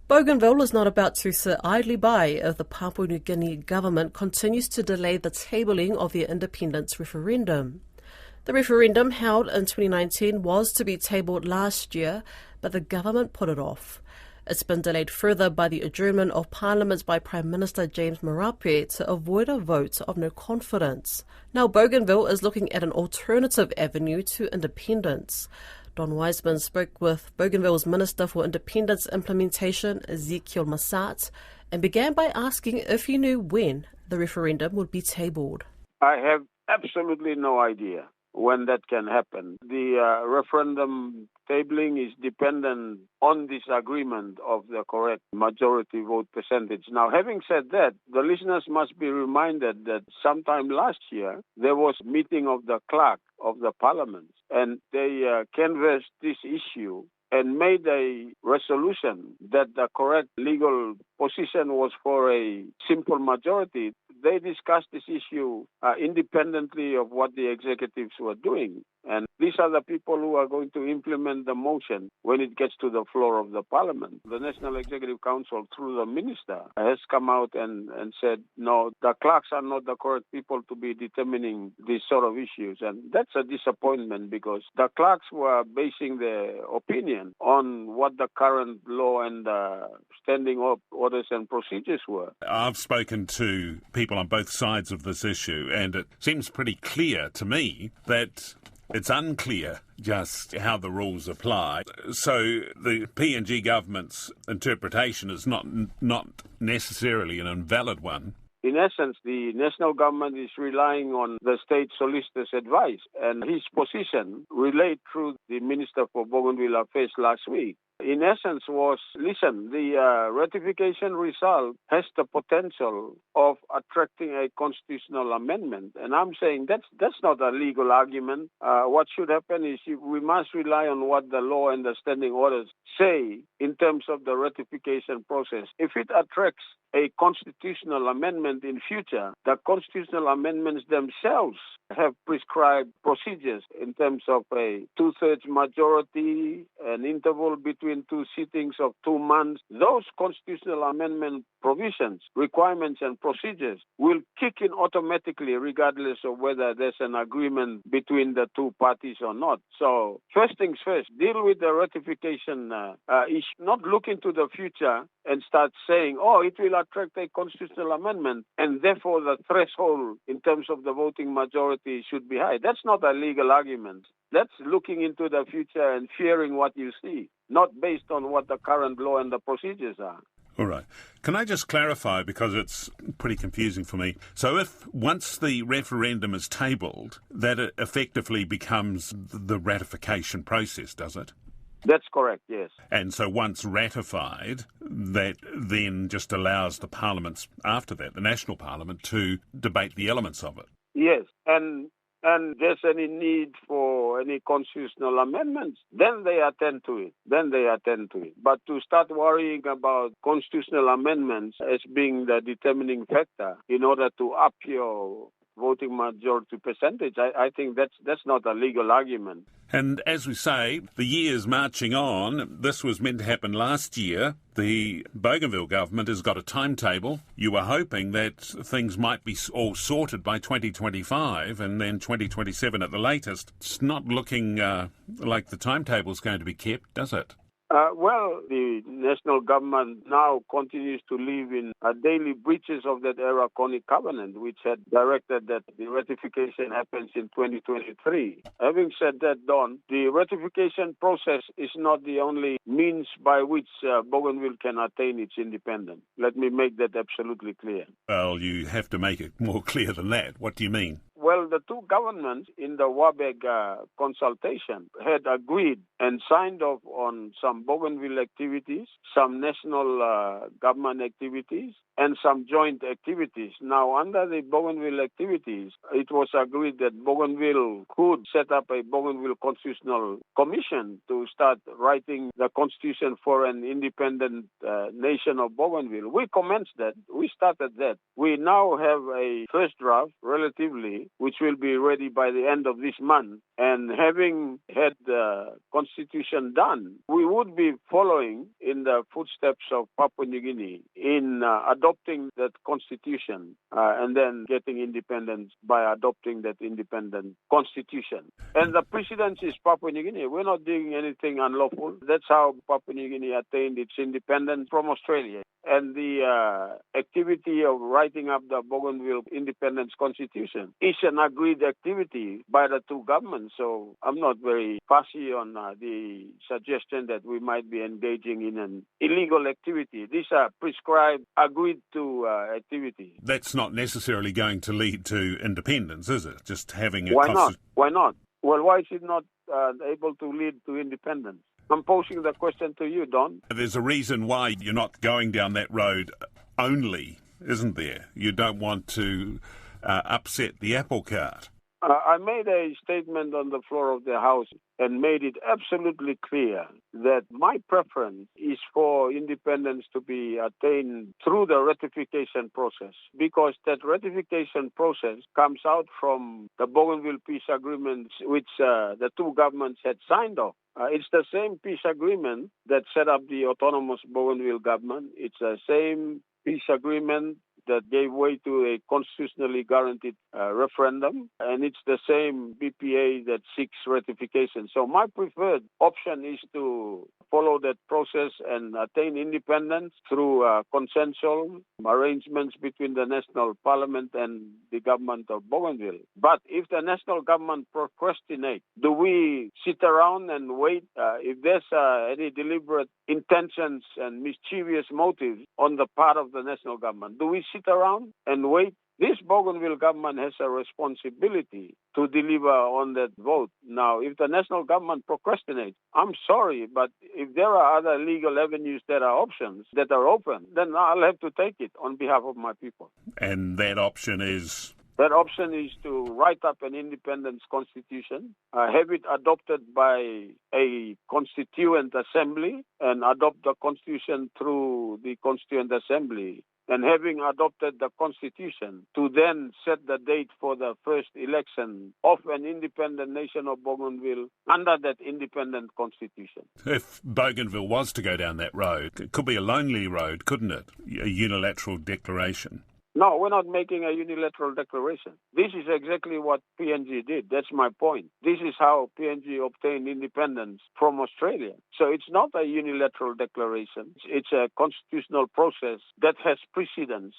Bougainville is not about to sit idly by if the Papua New Guinea government continues to delay the tabling of their independence referendum. The referendum held in 2019 was to be tabled last year, but the government put it off. It's been delayed further by the adjournment of Parliament by Prime Minister James Marape to avoid a vote of no confidence. Now Bougainville is looking at an alternative avenue to independence. Don Wiseman spoke with Bougainville's Minister for Independence Implementation, Ezekiel Massat, and began by asking if he knew when the referendum would be tabled. I have absolutely no idea when that can happen. The referendum tabling is dependent on this agreement of the correct majority vote percentage. Now, having said that, the listeners must be reminded that sometime last year, there was a meeting of the clerk of the parliament, and they canvassed this issue and made a resolution that the correct legal position was for a simple majority. They discussed this issue independently of what the executives were doing. And these are the people who are going to implement the motion when it gets to the floor of the parliament. The National Executive Council, through the minister, has come out and said, no, the clerks are not the correct people to be determining these sort of issues. And that's a disappointment because the clerks were basing their opinion on what the current law and standing orders and procedures were. I've spoken to people on both sides of this issue, and it seems pretty clear to me that it's unclear just how the rules apply. So the PNG government's interpretation is not necessarily an invalid one. In essence, the national government is relying on the state solicitor's advice, and his position relayed through the Minister for Bougainville Affairs last week. In essence was, listen, the ratification result has the potential of attracting a constitutional amendment. And I'm saying that's not a legal argument. What should happen is we must rely on what the law and the standing orders say in terms of the ratification process. If it attracts a constitutional amendment in future, the constitutional amendments themselves have prescribed procedures in terms of a two-thirds majority, an interval between two sittings of 2 months. Those constitutional amendment provisions, requirements and procedures will kick in automatically regardless of whether there's an agreement between the two parties or not. So first things first, deal with the ratification issue, not look into the future and start saying, it will attract a constitutional amendment and therefore the threshold in terms of the voting majority should be high. That's not a legal argument. That's looking into the future and fearing what you see, not based on what the current law and the procedures are. All right. Can I just clarify, because it's pretty confusing for me? So if once the referendum is tabled, that it effectively becomes the ratification process, does it? That's correct, yes. And so once ratified, that then just allows the parliaments after that, the national parliament, to debate the elements of it. Yes, and there's any need for any constitutional amendments, then they attend to it. But to start worrying about constitutional amendments as being the determining factor in order to up your voting majority percentage, I think that's not a legal argument. And as we say, the year's marching on. This was meant to happen last year. The Bougainville government has got a timetable. You were hoping that things might be all sorted by 2025 and then 2027 at the latest. It's not looking like the timetable's going to be kept, does it? Well, the national government now continues to live in daily breaches of that Araconic covenant, which had directed that the ratification happens in 2023. Having said that, Don, the ratification process is not the only means by which Bougainville can attain its independence. Let me make that absolutely clear. Well, you have to make it more clear than that. What do you mean? Well, the two governments in the WABEG consultation had agreed and signed off on some Bougainville activities, some national government activities, and some joint activities. Now, under the Bougainville activities, it was agreed that Bougainville could set up a Bougainville Constitutional Commission to start writing the constitution for an independent nation of Bougainville. We commenced that. We started that. We now have a first draft, relatively, which will be ready by the end of this month. And having had the constitution done, we would be following in the footsteps of Papua New Guinea in adopting that constitution and then getting independence by adopting that independent constitution. And the precedence is Papua New Guinea. We're not doing anything unlawful. That's how Papua New Guinea attained its independence from Australia. And the activity of writing up the Bougainville Independence Constitution is an agreed activity by the two governments. So I'm not very fussy on the suggestion that we might be engaging in an illegal activity. These are prescribed, agreed to activities. That's not necessarily going to lead to independence, is it? Just having a Why not? Why not? Well, why is it not able to lead to independence? I'm posing the question to you, Don. There's a reason why you're not going down that road only, isn't there? You don't want to upset the apple cart. I made a statement on the floor of the House and made it absolutely clear that my preference is for independence to be attained through the ratification process, because that ratification process comes out from the Bougainville Peace Agreement, which the two governments had signed off. It's the same peace agreement that set up the autonomous Bougainville government. It's the same peace agreement that gave way to a constitutionally guaranteed referendum, and it's the same BPA that seeks ratification. So my preferred option is to follow that process and attain independence through consensual arrangements between the National Parliament and the government of Bougainville. But if the national government procrastinates, do we sit around and wait? If there's any deliberate intentions and mischievous motives on the part of the national government, do we sit around and wait? This Bougainville government has a responsibility to deliver on that vote. Now, if the national government procrastinates, I'm sorry, but if there are other legal avenues that are options that are open, then I'll have to take it on behalf of my people. And that option is? That option is to write up an independence constitution, have it adopted by a constituent assembly, and adopt the constitution through the constituent assembly. And having adopted the constitution, to then set the date for the first election of an independent nation of Bougainville under that independent constitution. If Bougainville was to go down that road, it could be a lonely road, couldn't it? A unilateral declaration. No, we're not making a unilateral declaration. This is exactly what PNG did. That's my point. This is how PNG obtained independence from Australia. So it's not a unilateral declaration. It's a constitutional process that has precedence.